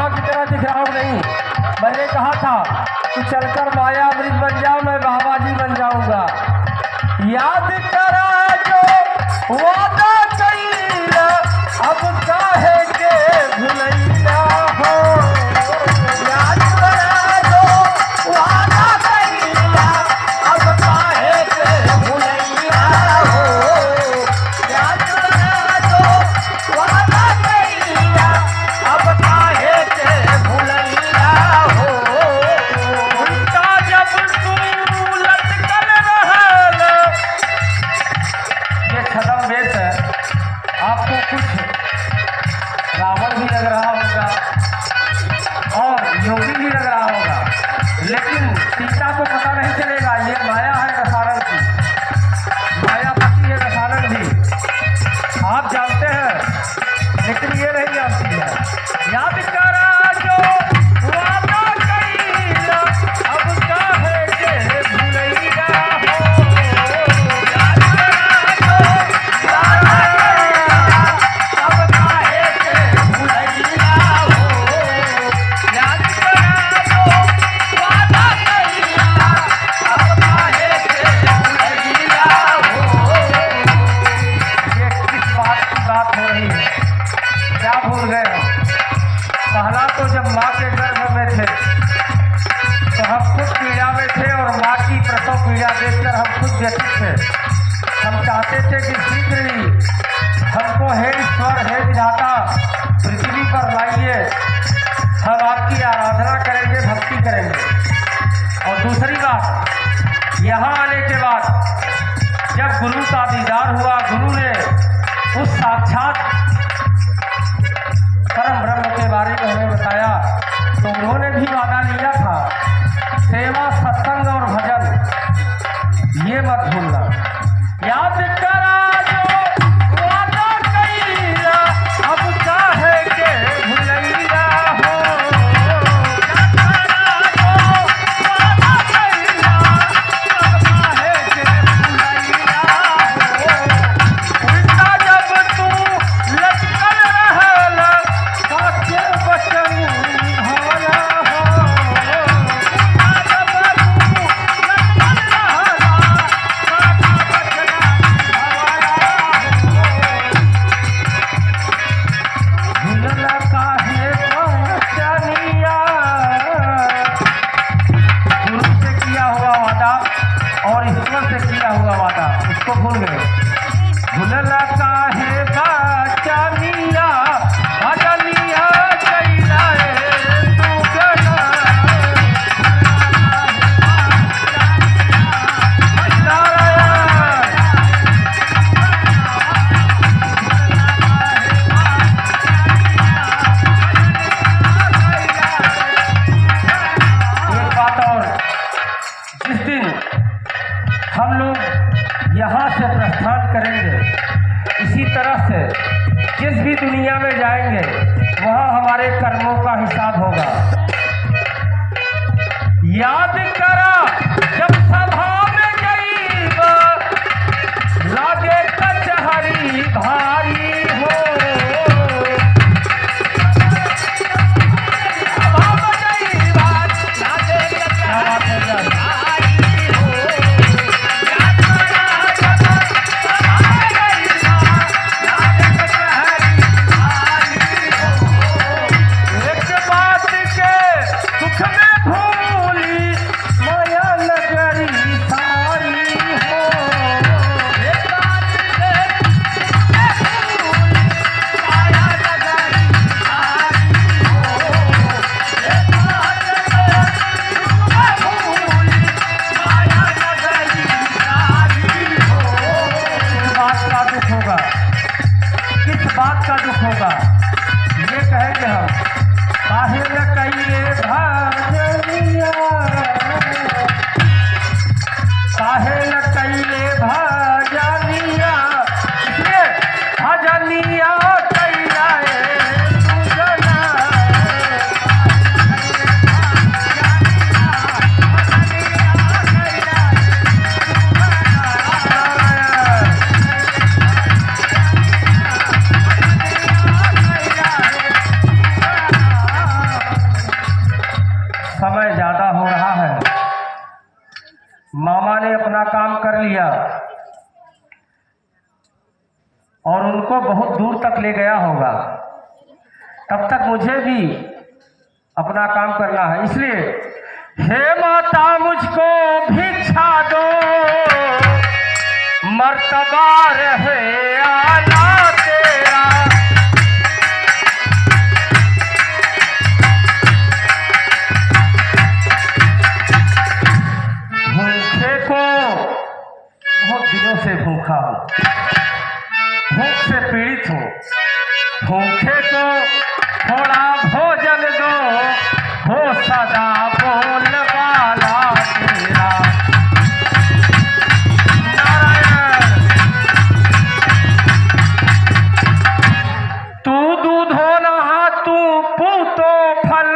बाबा की तरह दिख रहा हूँ नहीं। मैंने कहा था कि चलकर माया अमृत बन जाओ, मैं बाबा जी बन जाऊंगा। याद करा जो वादा कइला, अब काहे के भुलैया हो। याद करा जो वादा कइला, अब काहे के भुलैया हो। याद करा जो वादा कइला, अब काहे के भुलैया हो। उल्टा जब तू लटकल रहल, ये छदम वेश है। आपको कुछ रावण भी लग रहा होगा और योगी भी लग रहा होगा, लेकिन सीता को पता नहीं चलेगा ये माया है रसारण की, मायापति है रसारण भी। आप जानते हैं लेकिन ये नहीं जानती है। याद करा जो वादा कइला, अब काहे के भुलैया हो। याद करा जो वादा कइला, अब काहे के भुलैया हो। याद करा जो वादा कइला, अब काहे के भुलैया हो। ये किस बात की बात हो रही है, क्या भूल गए हम? पहला तो जब माँ के गर्भ में थे तो हम खुद पीड़ा में थे और माँ की प्रसव पीड़ा देखकर हम खुद व्यथित थे। हम चाहते थे कि शीघ्र ही हमको हे ईश्वर हे विधाता पृथ्वी पर लाइए, हम आपकी आराधना करेंगे, भक्ति करेंगे। और दूसरी बात, यहाँ आने के बाद जब गुरु का दीदार हुआ, गुरु ने उस साक्षात परम ब्रह्म के बारे में हमें बताया, तो उन्होंने भी वादा लिया था सेवा सत्संग और भजन, ये मत भूलना। याद करा जो वादा कइला, अब काहे के भुलैया हो। याद करा जो वादा कइला, अब काहे के भुलैया हो। उल्टा जब तू लटकल रहल, साचे बचन भोला हो। उल्टा जब तू लटकल रहल, साचा बचन भवाया हो। भूलला काहे पहचानिया, गुरु से किया हुआ वादा और ईश्वर से किया हुआ वादा उसको भूल गए। भूलला काहे पहचानिया, भजनिया कइला तू गना। एक बात और, जिस दिन हम लोग यहाँ से प्रस्थान करेंगे, इसी तरह से जिस भी दुनिया में जाएंगे वहाँ हमारे कर्मों का हिसाब होगा। याद करा जब सभा में गरीब लागे कचहरी भारी हो। सभा में गरीब लागे कचहरी भारी हो। याद करा जब सभा में गरीब लागे कचहरी भारी हो। एक बार समय ज़्यादा हो रहा है। मामा ने अपना काम कर लिया और उनको बहुत दूर तक ले गया होगा, तब तक मुझे भी अपना काम करना है। इसलिए हे माता मुझको भिक्षा दो, मर्तबा रहे आला तेरा। भूखे को बहुत दिनों से भूखा हूँ, भूख से पीड़ित हूँ। भूखे को थोड़ा भोजन दो, हो सदा बोल वाला तेरा। नारायण। तू दूधो नहा तू पूतो फल,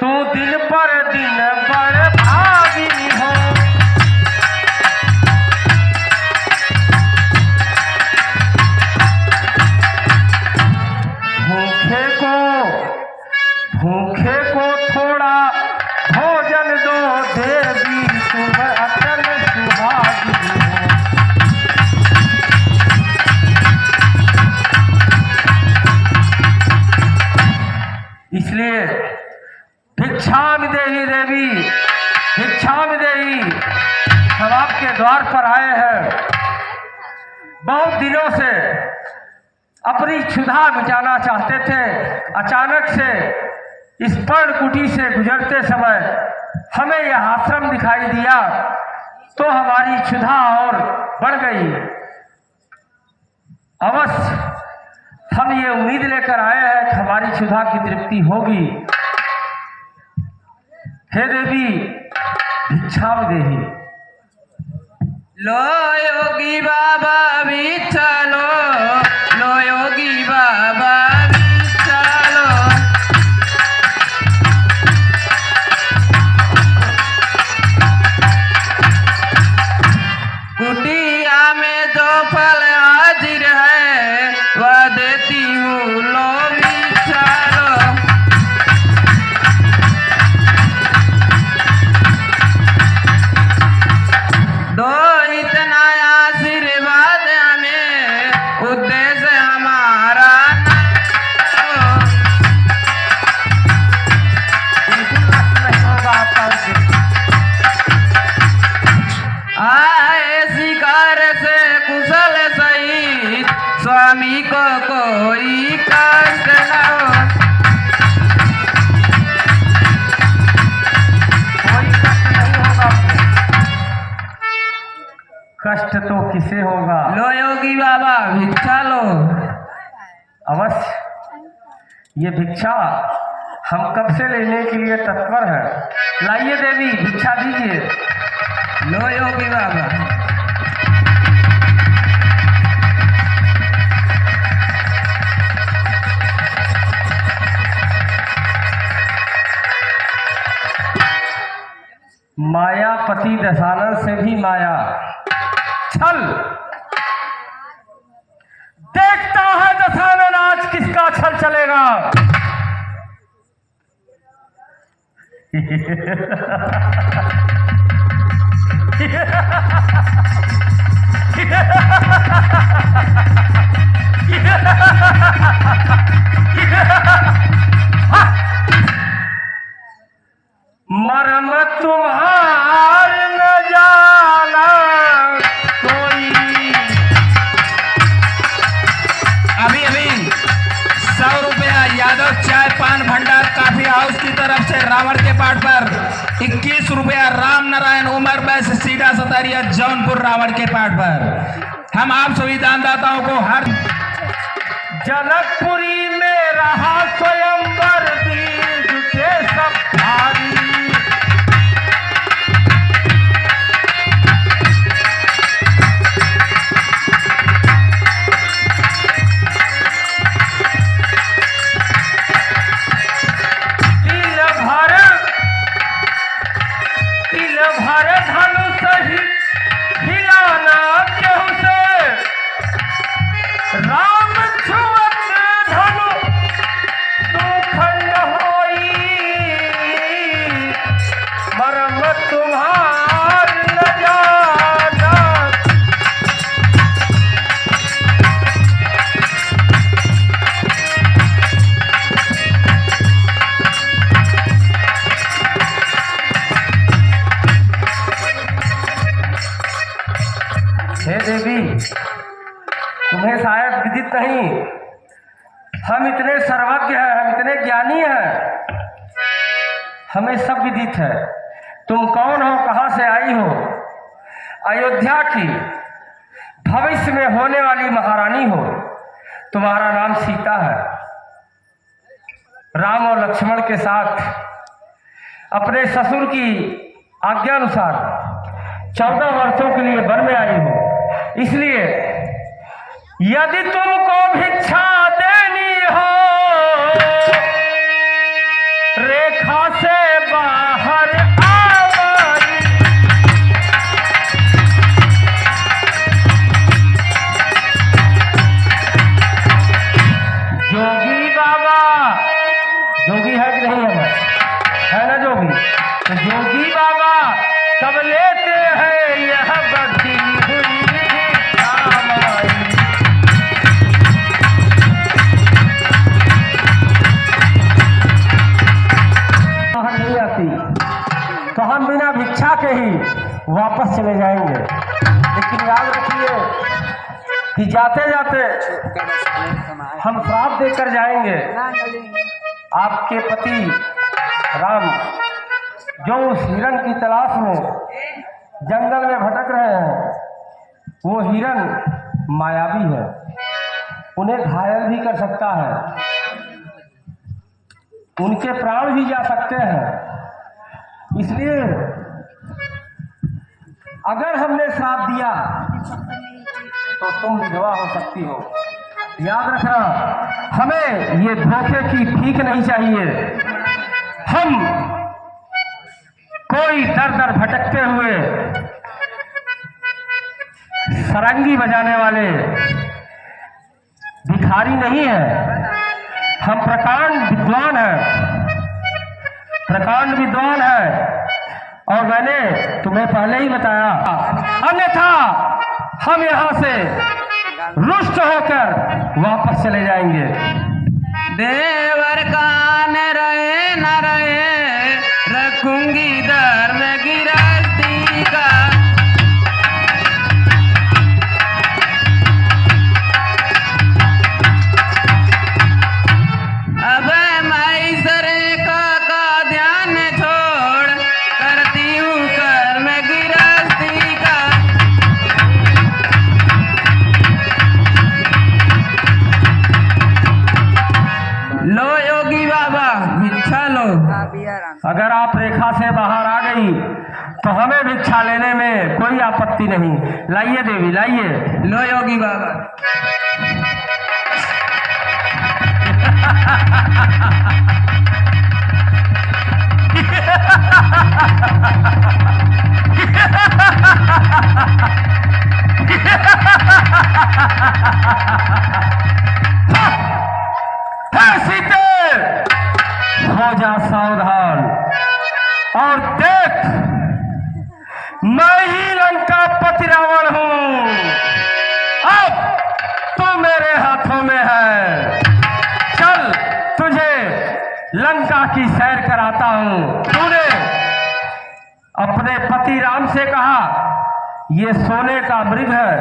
तू दिन पर दिन बड़ भागी हो। भूखे को थोड़ा भोजन दो, देवी तुम अटल सुहागी हो। इसलिए भिक्षाम देहि देवी, भिक्षाम देहि। हम आपके द्वार पर आए हैं। बहुत दिनों से अपनी क्षुधा मिटाना चाहते थे। अचानक से इस पर्णकुटी से गुजरते समय हमें यह आश्रम दिखाई दिया तो हमारी क्षुधा और बढ़ गई। अवश्य हम ये उम्मीद लेकर आए हैं कि हमारी क्षुधा की तृप्ति होगी। हे देवी भिक्षा देही। लो योगी बाबा भिक्षा लो, लो योगी बाबा भिक्षा लो। कुटिया में जो फल हाजिर है वह देती हूँ, लो भिक्षा लो। दो इतना आशीर्वाद हमें, उद्देश्य हमारा आए शिकार से कुशल सहित, स्वामी को कोई कष्ट न हो। कोई कष्ट नहीं होगा। कष्ट तो किसे होगा? लो योगी बाबा भिक्षा लो। अवश्य ये भिक्षा हम कब से लेने के लिए तत्पर है। लाइए देवी भिक्षा दीजिए। लो योगी बाबा। मायापति दशानन से भी माया छल। देखता है दशानन आज किसका छल चलेगा। मरम तुम्हार न जाना कोई। अभी 100 रुपया यादव चाय पान भंडार काफी हाउस की तरफ से रावण के पाठ पर 21 रुपया राम नारायण उमर बैस सीधा सतारिया जौनपुर रावण के पाठ पर। हम आप सभी दानदाताओं को हर जनकपुरी में रहा स्वयंवर बीज के सब भारी। तिल भर धनुष ही हिलाना केहू से, राम छुअत धनु तू हम इतने सर्वज्ञ हैं, हम इतने ज्ञानी हैं, हमें सब विदित है। तुम कौन हो, कहाँ से आई हो? अयोध्या की भविष्य में होने वाली महारानी हो। तुम्हारा नाम सीता है। राम और लक्ष्मण के साथ अपने ससुर की आज्ञा अनुसार 14 वर्षों के लिए वन में आई हो। इसलिए यदि तुमको भिक्षा देनी हो, रेखा से बाहर आवाई, जोगी बाबा, जोगी है कि नहीं है ना जोगी? तो जोगी बाबा कब लेते हैं यह बची हुई भिक्षा माई। नहीं आती तो हम बिना भिक्षा के ही वापस चले जाएंगे। लेकिन याद रखिए कि जाते जाते हम श्राप देकर जाएंगे। आपके पति राम जो उस हिरण की तलाश में जंगल में भटक रहे हैं, वो हिरण मायावी है, उन्हें घायल भी कर सकता है, उनके प्राण भी जा सकते हैं। इसलिए अगर हमने श्राप दिया तो तुम विधवा हो सकती हो। याद रखना, हमें ये धोखे की भीख नहीं चाहिए। हम कोई दर दर भटकते हुए सरंगी बजाने वाले भिखारी नहीं है। हम प्रकांड विद्वान हैं, प्रकांड विद्वान हैं। और मैंने तुम्हें पहले ही बताया, अन्यथा हम यहाँ से रुष्ट होकर वापस चले जाएंगे। देवर का न रहे न रहे, रखूंगी धर्म गिरती का। अब मैं सरे का ध्यान छोड़ करती हूँ कर्म गिरती का। लो योगी बाबा भिक्षा लो। अगर आप रेखा से बाहर आ गई तो हमें भिक्षा लेने में कोई आपत्ति नहीं। लाइए देवी, लाइए। लो योगी बाबा। सीते, हो जा सावधान और देख, मैं ही लंका पति रावण हूं। अब तू मेरे हाथों में है। चल, तुझे लंका की सैर कराता हूं। तूने अपने पति राम से कहा ये सोने का मृग है,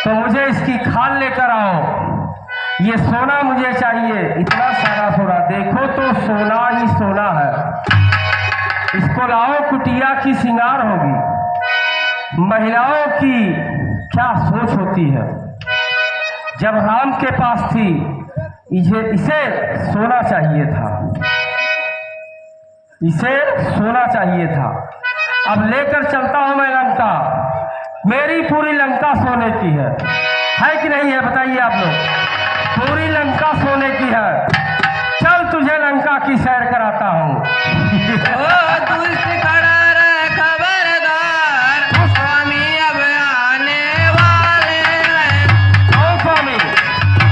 तो मुझे इसकी खाल लेकर आओ। ये सोना मुझे चाहिए, इतना सारा सोना, देखो तो सोना ही सोना है। इसको लाओ, कुटिया की श्रृंगार होगी। महिलाओं की क्या सोच होती है। जब राम के पास थी, इसे सोना चाहिए था, इसे सोना चाहिए था। अब लेकर चलता हूं मैं लंका। मेरी पूरी लंका सोने की है कि नहीं है? बताइए आप लोग। पूरी लंका सोने की है। चल, तुझे लंका की सैर कराता हूं। ओ तुलसी खड़ा रहे खबरदार, स्वामी अब आने वाले हैं। ओ स्वामी,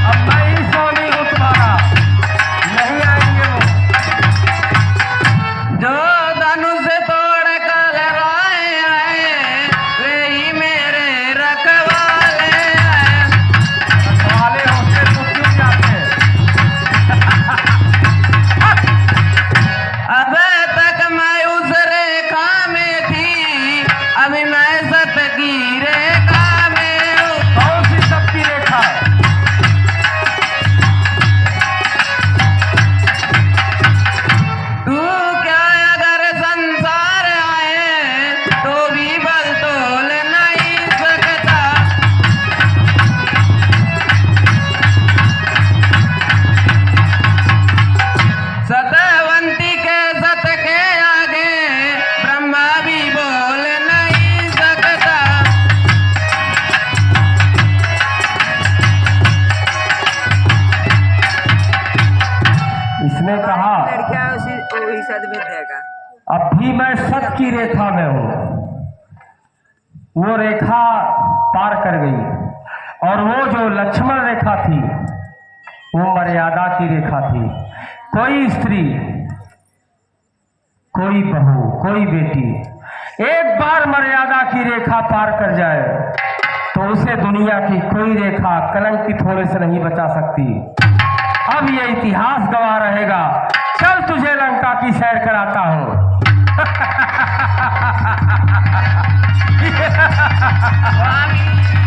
अब मैं ही स्वामी हूं तुम्हारा, नहीं आएंगे वो। जो धनुष तोड़ कर आए हैं, वे ही मेरे रखवाले हैं। रखवाले होते तो क्यों जाते? अब था, लड़कियां वही सद में देगा। अब भी मैं सत की रेखा में हूँ। वो रेखा पार कर गई और वो जो लक्ष्मण रेखा थी वो मर्यादा की रेखा थी। कोई स्त्री, कोई बहू, कोई बेटी एक बार मर्यादा की रेखा पार कर जाए तो उसे दुनिया की कोई रेखा कलंकित होने से नहीं बचा सकती। अब ये इतिहास गवाह रहेगा। चल तुझे लंका की सैर कराता हूं। स्वामी